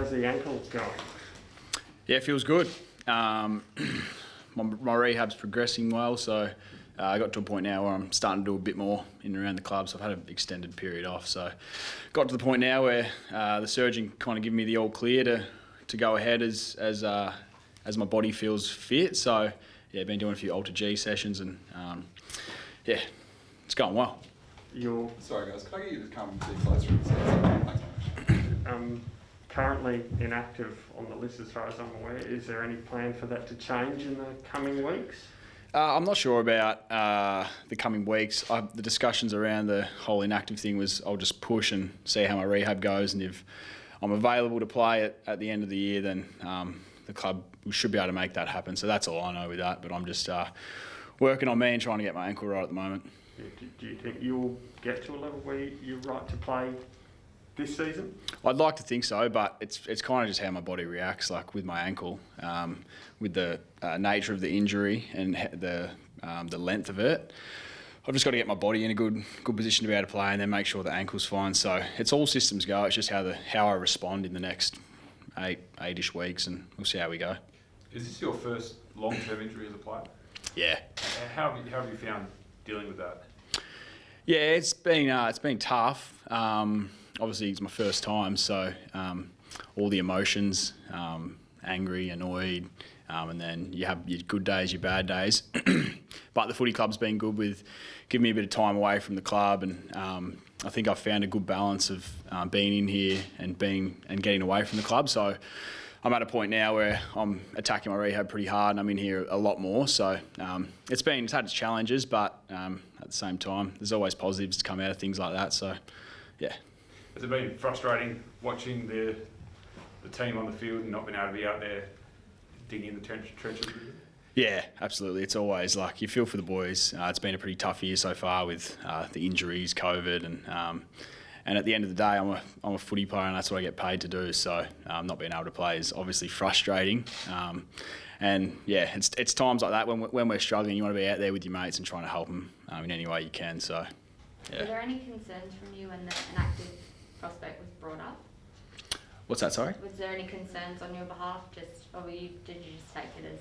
how's the ankle going? Yeah, it feels good. My rehab's progressing well, so I got to a point now where I'm starting to do a bit more in and around the club. So I've had an extended period off. So got to the point now where the surgeon kind of giving me the all clear to go ahead as my body feels fit. So yeah, been doing a few Alter G sessions and yeah, it's going well. Sorry guys, can I get you to come a bit closer and say something? Thanks so much. Currently inactive on the list as far as I'm aware. Is there any plan for that to change in the coming weeks? I'm not sure about the coming weeks. The discussions around the whole inactive thing was I'll just push and see how my rehab goes, and if I'm available to play at the end of the year, then the club should be able to make that happen. So that's all I know with that, but I'm just working on me and trying to get my ankle right at the moment. Do you think you'll get to a level where you're right to play this season? I'd like to think so, but it's kind of just how my body reacts, like with my ankle, with the nature of the injury and the length of it. I've just got to get my body in a good position to be able to play, and then make sure the ankle's fine. So it's all systems go. It's just how I respond in the next eight-ish weeks, and we'll see how we go. Is this your first long-term injury as a player? Yeah. How have you found dealing with that? Yeah, it's been tough. Obviously, it's my first time, so all the emotions, angry, annoyed, and then you have your good days, your bad days. But the footy club's been good with giving me a bit of time away from the club, and I think I've found a good balance of being in here and getting away from the club. So I'm at a point now where I'm attacking my rehab pretty hard, and I'm in here a lot more. So it's had its challenges, but at the same time, there's always positives to come out of things like that. So yeah. Has it been frustrating watching the team on the field and not being able to be out there digging in the trenches with you? Yeah, absolutely. It's always like you feel for the boys. It's been a pretty tough year so far with the injuries, COVID, and at the end of the day, I'm a footy player, and that's what I get paid to do. So not being able to play is obviously frustrating. And yeah, it's times like that when we're struggling, you want to be out there with your mates and trying to help them in any way you can. So yeah. Were there any concerns from you when the inactive prospect was brought up? What's that, sorry? Was there any concerns on your behalf, did you just take it as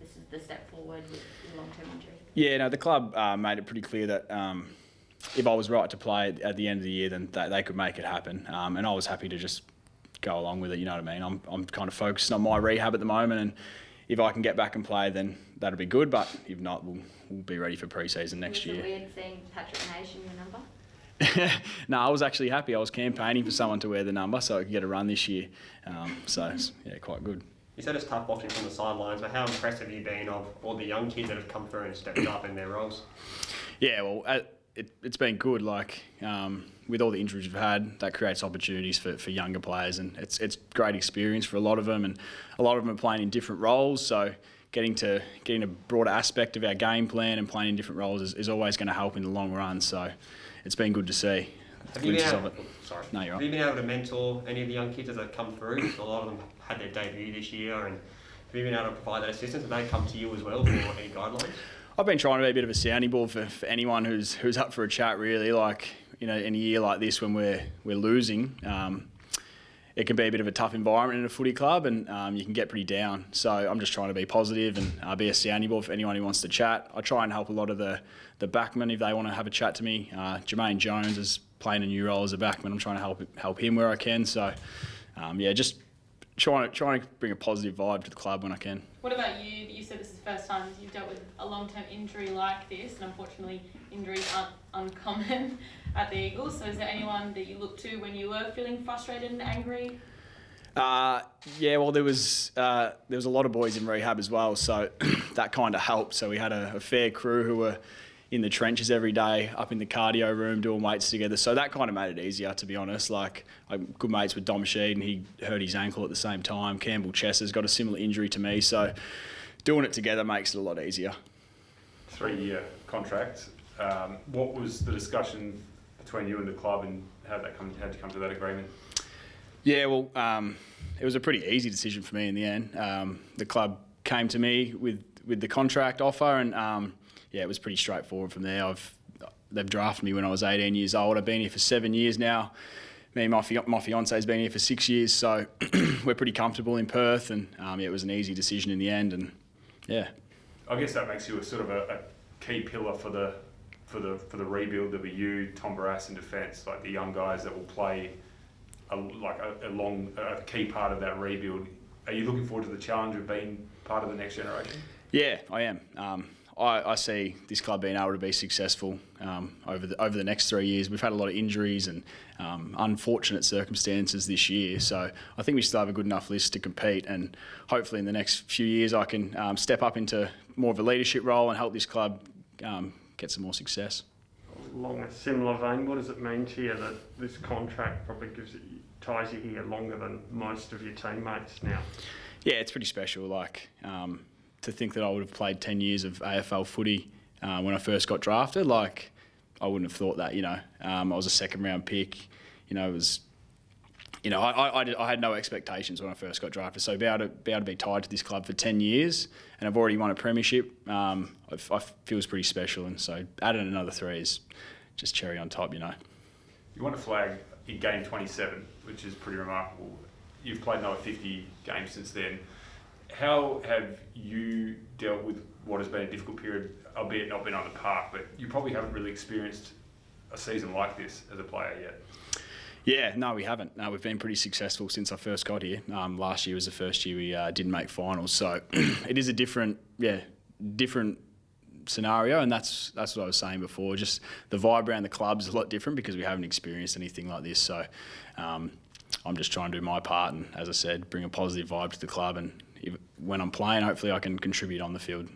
this is the step forward with your long-term injury? Yeah, no, the club made it pretty clear that if I was right to play at the end of the year, then they could make it happen. And I was happy to just go along with it, you know what I mean? I'm kind of focused on my rehab at the moment, and if I can get back and play, then that'll be good. But if not, we'll be ready for pre-season next year. Was it weird seeing Patrick Nation your number? No, I was actually happy. I was campaigning for someone to wear the number so I could get a run this year. So it's, yeah, quite good. You said it's tough watching from the sidelines, but how impressed have you been of all the young kids that have come through and stepped up in their roles? Yeah, well, it's been good. Like with all the injuries we've had, that creates opportunities for younger players, and it's great experience for a lot of them. And a lot of them are playing in different roles, so getting a broader aspect of our game plan and playing in different roles is always going to help in the long run. So it's been good to see. Have you been able, No, you're right. Have you been able to mentor any of the young kids as they've come through? A lot of them had their debut this year, and have you been able to provide that assistance? Have they come to you as well for any guidelines? I've been trying to be a bit of a sounding board for anyone who's up for a chat, really. Like, you know, in a year like this when we're losing, it can be a bit of a tough environment in a footy club, and you can get pretty down. So I'm just trying to be positive and be a sounding board for anyone who wants to chat. I try and help a lot of the backmen if they want to have a chat to me. Jermaine Jones is playing a new role as a backman. I'm trying to help him where I can. So yeah, just trying to bring a positive vibe to the club when I can. What about you? You said this is the first time you've dealt with a long-term injury like this, and unfortunately injuries aren't uncommon at the Eagles. So is there anyone that you look to when you were feeling frustrated and angry? Yeah, well, there was a lot of boys in rehab as well, so that kind of helped. So we had a fair crew who were in the trenches every day, up in the cardio room doing weights together. So that kind of made it easier, to be honest. Like, I'm good mates with Dom Sheed, and he hurt his ankle at the same time. Campbell Chesser's got a similar injury to me, so doing it together makes it a lot easier. 3-year contract. What was the discussion between you and the club, and how'd you come to that agreement? Yeah, well, it was a pretty easy decision for me in the end. The club came to me with the contract offer, and yeah, it was pretty straightforward from there. They've drafted me when I was 18 years old. I've been here for 7 years now. me and my fiance's been here for 6 years, so we're pretty comfortable in Perth, and it was an easy decision in the end, and yeah. I guess that makes you a sort of a key pillar for the rebuild. There'll be you, Tom Barrass in defence, like the young guys that will play a key part of that rebuild. Are you looking forward to the challenge of being part of the next generation? Yeah, I am. I see this club being able to be successful over the next 3 years. We've had a lot of injuries and unfortunate circumstances this year, so I think we still have a good enough list to compete, and hopefully in the next few years I can step up into more of a leadership role and help this club get some more success. Along a similar vein, what does it mean to you that this contract probably ties you here longer than most of your teammates now? Yeah, it's pretty special. Like, to think that I would have played 10 years of AFL footy when I first got drafted, like, I wouldn't have thought that, I was a second round pick, it was, I had no expectations when I first got drafted. So be able to be tied to this club for 10 years and I've already won a premiership, I feels pretty special. And so adding another 3 is just cherry on top, You won a flag in game 27, which is pretty remarkable. You've played another 50 games since then. How have you dealt with what has been a difficult period, albeit not been on the park, but you probably haven't really experienced a season like this as a player yet? Yeah, no, we haven't. No, we've been pretty successful since I first got here. Last year was the first year we didn't make finals, so it is a different scenario, and that's what I was saying before. Just the vibe around the club is a lot different because we haven't experienced anything like this. So I'm just trying to do my part, and as I said, bring a positive vibe to the club. And when I'm playing, hopefully I can contribute on the field.